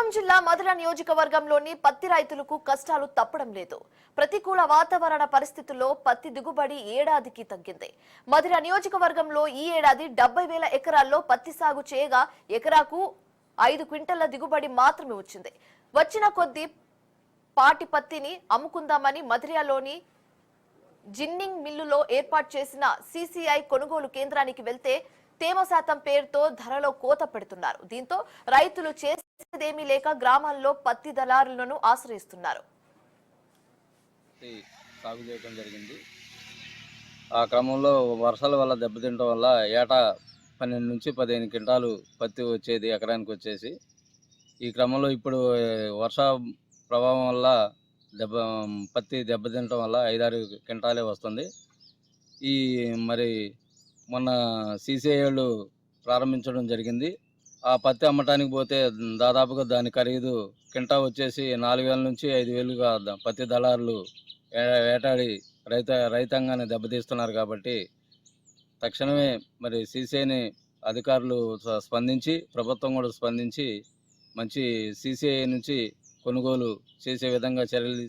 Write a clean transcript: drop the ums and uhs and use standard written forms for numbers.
ఖమ్మం జిల్లా మధుర నియోజకవర్గంలోని పత్తి రైతులకు కష్టాలు తప్పడం లేదు. ప్రతికూల వాతావరణ పరిస్థితుల్లో పత్తి దిగుబడి ఏడాదికి తగ్గింది. మధుర నియోజకవర్గంలో ఈ ఏడాది 70,000 ఎకరాల్లో పత్తి సాగు చేయగా ఎకరాకు 5 క్వింటళ్ల దిగుబడి మాత్రమే వచ్చింది. వచ్చిన కొద్ది పాటి పత్తిని అమ్ముకుందామని మధురలోని జిన్నింగ్ మిల్లులో ఏర్పాటు చేసిన సిసిఐ కొనుగోలు కేంద్రానికి వెళ్తే తేమ శాతం పేరుతో ధరలో కోత పెడుతున్నారు. దీంతో రైతులు చేసేదేమీ లేక గ్రామాల్లో పత్తి దళారులను ఆశ్రయిస్తున్నారు. సాగు చేయడం జరిగింది. ఆ క్రమంలో వర్షాల వల్ల దెబ్బతింటం వల్ల ఏటా 12 నుంచి 15 క్వింటాలు పత్తి వచ్చేది ఎకరానికి వచ్చేసి. ఈ క్రమంలో ఇప్పుడు వర్ష ప్రభావం వల్ల పత్తి దెబ్బతింటం వల్ల 5-6 క్వింటాలే వస్తుంది. ఈ మరి మొన్న సీసీఐలు ప్రారంభించడం జరిగింది. ఆ పత్తి అమ్మటానికి పోతే దాదాపుగా దాని ఖరీదు కింటా వచ్చేసి 4,000 నుంచి 5,000గా పత్తి దళారులు వేటాడి రైతాంగాన్ని దెబ్బతీస్తున్నారు. కాబట్టి తక్షణమే మరి సీసీఐని అధికారులు స్పందించి, ప్రభుత్వం కూడా స్పందించి మంచి సీసీఐ నుంచి కొనుగోలు చేసే విధంగా చర్యలు